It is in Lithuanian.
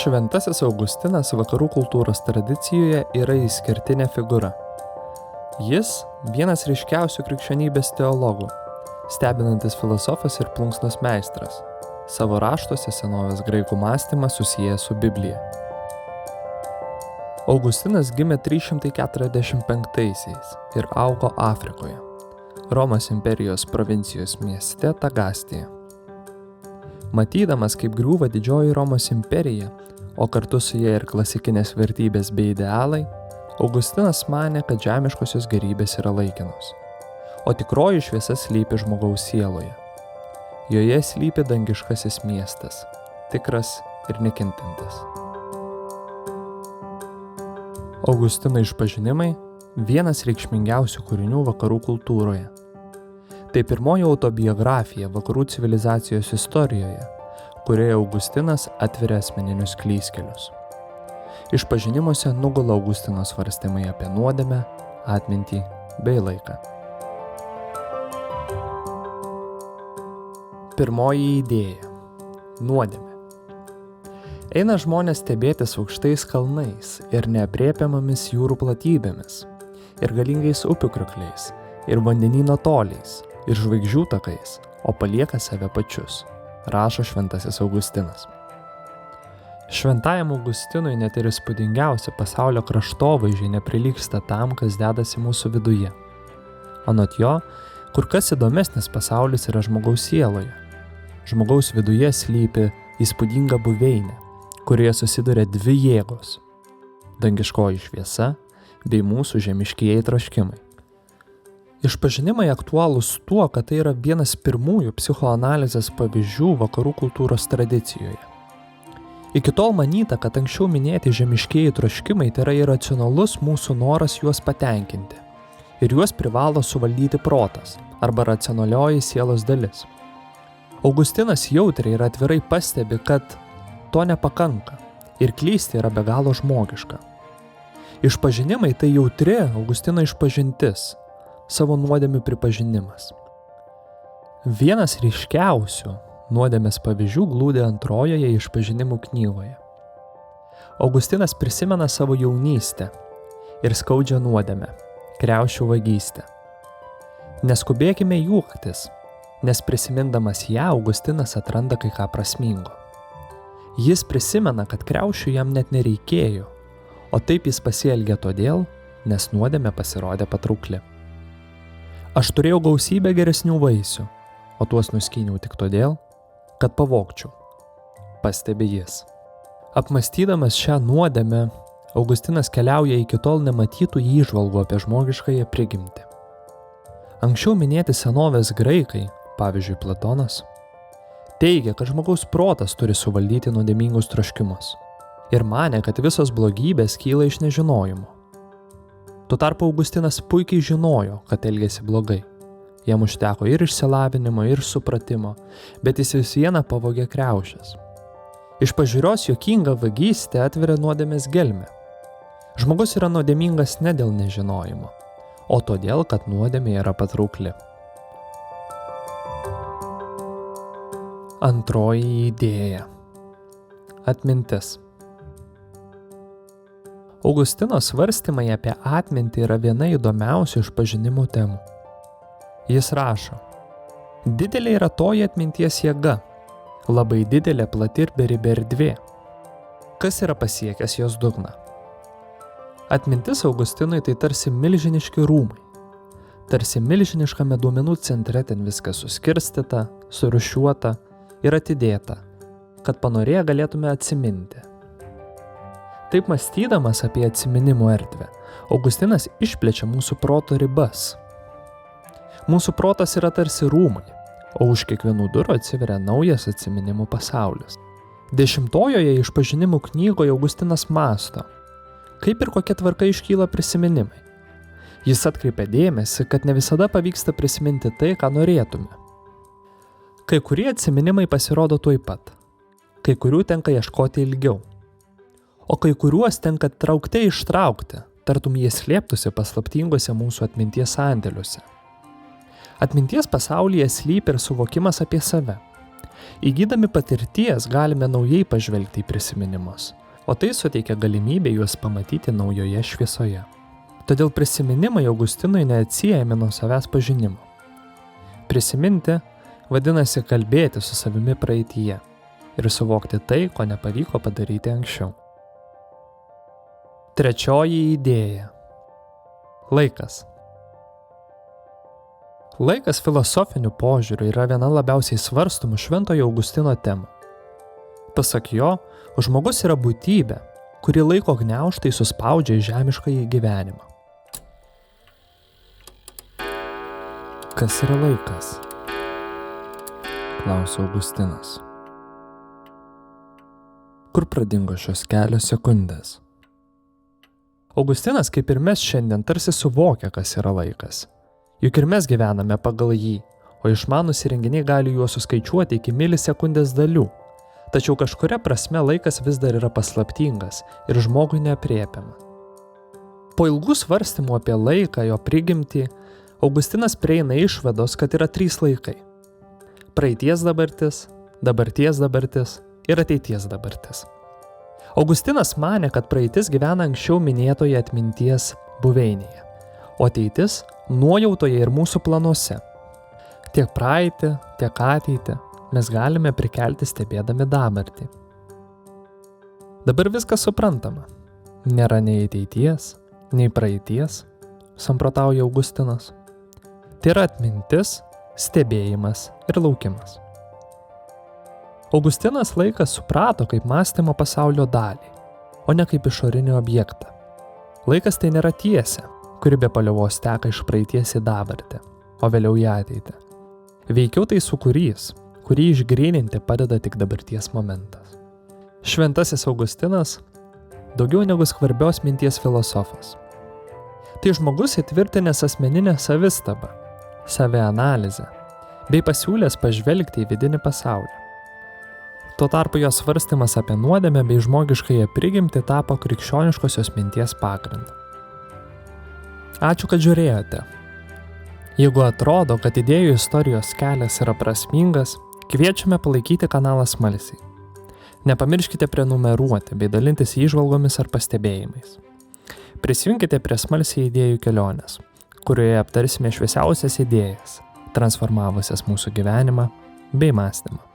Šventasis Augustinas vakarų kultūros tradicijoje yra išskirtinė figūra. Jis vienas ryškiausių krikščionybės teologų, stebinantis filosofas ir plunksnos meistras, savo raštuose senovės graikų mąstymą susijęs su Biblija. Augustinas gimė 345-aisiais ir augo Afrikoje, Romos imperijos provincijos mieste Tagastėje. Matydamas, kaip griūva didžioji Romos imperija, o kartu su ja ir klasikinės vertybės bei idealai, Augustinas manė, kad žemiškosios gėrybės yra laikinos, o tikroji šviesa slypi žmogaus sieloje. Joje slypi dangiškasis miestas, tikras ir nekintantis. Augustino išpažinimai – vienas reikšmingiausių kūrinių vakarų kultūroje. Tai pirmoji autobiografija vakarų civilizacijos istorijoje, kurioje Augustinas atveria asmeninius klystkelius. Išpažinimuose nugula Augustino svarstymai apie nuodėmę, atmintį bei laiką. Pirmoji idėja – nuodėmė. Eina žmonės stebėtis aukštais kalnais ir neaprėpiamomis jūrų platybėmis, ir galingais upių kriokliais, ir vandenyno toliais, ir žvaigždžių takais, o palieka save pačius, rašo Šventasis Augustinas. Šventajam Augustinui net ir įspūdingiausi pasaulio kraštovaizdžiai neprilygsta tam, kas dedasi mūsų viduje. Anot jo, kur kas įdomesnis pasaulis yra žmogaus sieloje. Žmogaus viduje slypi įspūdinga buveinė, kurioje susiduria dvi jėgos – dangiškoji šviesa bei mūsų žemiškieji troškimai. Išpažinimai aktualūs tuo, kad tai yra vienas pirmųjų psichoanalizės pavyzdžių vakarų kultūros tradicijoje. Iki tol manyta, kad anksčiau minėti žemiškieji troškimai tai yra iracionalus mūsų noras juos patenkinti ir juos privalo suvaldyti protas arba racionalioji sielos dalis. Augustinas jautriai ir atvirai pastebi, kad to nepakanka ir klysti yra be galo žmogiška. Išpažinimai tai jautri Augustino išpažintis, savo nuodėmių pripažinimas. Vienas ryškiausių nuodėmės pavyzdžių glūdi antrojoje išpažinimų knygoje. Augustinas prisimena savo jaunystę ir skaudžią nuodėmę – kriaušių vagystę. Neskubėkime juoktis, nes prisimindamas ją Augustinas atranda kai ką prasmingo. Jis prisimena, kad kriaušių jam net nereikėjo, o taip jis pasielgė todėl, nes nuodėmė pasirodė patraukli. Aš turėjau gausybę geresnių vaisių, o tuos nuskyniau tik todėl, kad pavogčiau, pastebi jis. Apmąstydamas šią nuodėmę, Augustinas keliauja iki tol nematytų įžvalgų apie žmogiškąją prigimtį. Anksčiau minėti senovės graikai, pavyzdžiui Platonas, teigia, kad žmogaus protas turi suvaldyti nuodėmingus troškimus ir manė, kad visos blogybės kyla iš nežinojimo. Tuo tarpu Augustinas puikiai žinojo, kad elgėsi blogai. Jam užteko ir išsilavinimo, ir supratimo, bet jis vis viena pavogė kriaušes. Iš pažiūros juokinga vagystė atveria nuodėmės gelmę. Žmogus yra nuodėmingas ne dėl nežinojimo, o todėl, kad nuodėmė yra patraukli. Antroji idėja – atmintis. Augustino svarstymai apie atmintį yra viena įdomiausių išpažinimų temų. Jis rašo: didelė yra toji atminties jėga, labai didelė, plati ir beribė erdvė. Kas yra pasiekęs jos dugną? Atmintis Augustinui tai tarsi milžiniški rūmai. Tarsi milžiniškame duomenų centre ten viskas suskirstyta, surūšiuota ir atidėta, kad panorėję galėtume atsiminti. Taip mąstydamas apie atsiminimo erdvę, Augustinas išplečia mūsų proto ribas. Mūsų protas yra tarsi rūmai, o už kiekvienų durų atsiveria naujas atsiminimų pasaulis. 10-ojoje išpažinimų knygoje Augustinas mąsto, kaip ir kokia tvarka iškyla prisiminimai. Jis atkreipia dėmesį, kad ne visada pavyksta prisiminti tai, ką norėtume. Kai kurie atsiminimai pasirodo tuoj pat, kai kurių tenka ieškoti ilgiau, o kai kuriuos tenka traukte ištraukti, tartum jie slėptųsi paslaptingose mūsų atminties sandėliuose. Atminties pasaulyje slypi ir suvokimas apie save, Įgydami patirties galime naujai pažvelgti į prisiminimus, o tai suteikia galimybę juos pamatyti naujoje šviesoje. Todėl prisiminimai Augustinui neatsiejami nuo savęs pažinimo. Prisiminti vadinasi kalbėti su savimi praeityje ir suvokti tai, ko nepavyko padaryti anksčiau. Trečioji idėja. Laikas. Laikas filosofiniu požiūriu yra viena labiausiai svarstomų Šventojo Augustino temų. Pasak jo, žmogus yra būtybė, kuri laiko gniaužtai suspaudžia į žemiškąjį gyvenimą. Kas yra laikas? Klausia Augustinas. Kur pradingo šios kelios sekundės? Augustinas, kaip ir mes šiandien, tarsi suvokia, kas yra laikas. Juk ir mes gyvename pagal jį, o išmanūs įrenginiai gali juos suskaičiuoti iki milisekundės dalių. Tačiau kažkuria prasme laikas vis dar yra paslaptingas ir žmogui neaprėpiama. Po ilgų svarstymų apie laiką, jo prigimtį, Augustinas prieina išvados, kad yra 3 laikai. Praeities dabartis, dabarties dabartis ir ateities dabartis. Augustinas manė, kad praeitis gyvena anksčiau minėtoje atminties buveinėje, o ateitis nuojautoje ir mūsų planuose. Tiek praeitį, tiek ateitį mes galime prikelti stebėdami dabartį. Dabar viskas suprantama. Nėra nei ateities, nei praeities, samprotauja Augustinas. Tai yra atmintis, stebėjimas ir laukimas. Augustinas laiką suprato kaip mąstymo pasaulio dalį, o ne kaip išorinį objektą. Laikas tai nėra tiesė, kuri be paliovos teka iš praeities į dabartį, o vėliau į ateitį. Veikiau tai sūkurys, kurį išgryninti padeda tik dabarties momentas. Šventasis Augustinas daugiau negu skvarbios minties filosofas. Tai žmogus įtvirtinęs asmeninę savistabą, savianalizę, bei pasiūlęs pažvelgti į vidinį pasaulį. Tuo tarpu jo svarstymas apie nuodėmę bei žmogiškąją prigimtį tapo krikščioniškosios minties pagrindu. Ačiū, kad žiūrėjote. Jeigu atrodo, kad idėjų istorijos kelias yra prasmingas, kviečiame palaikyti kanalą smalsiai. Nepamirškite prenumeruoti bei dalintis įžvalgomis ar pastebėjimais. Prisijunkite prie smalsiai idėjų kelionės, kurioje aptarsime šviesiausias idėjas, transformavusias mūsų gyvenimą bei mąstymą.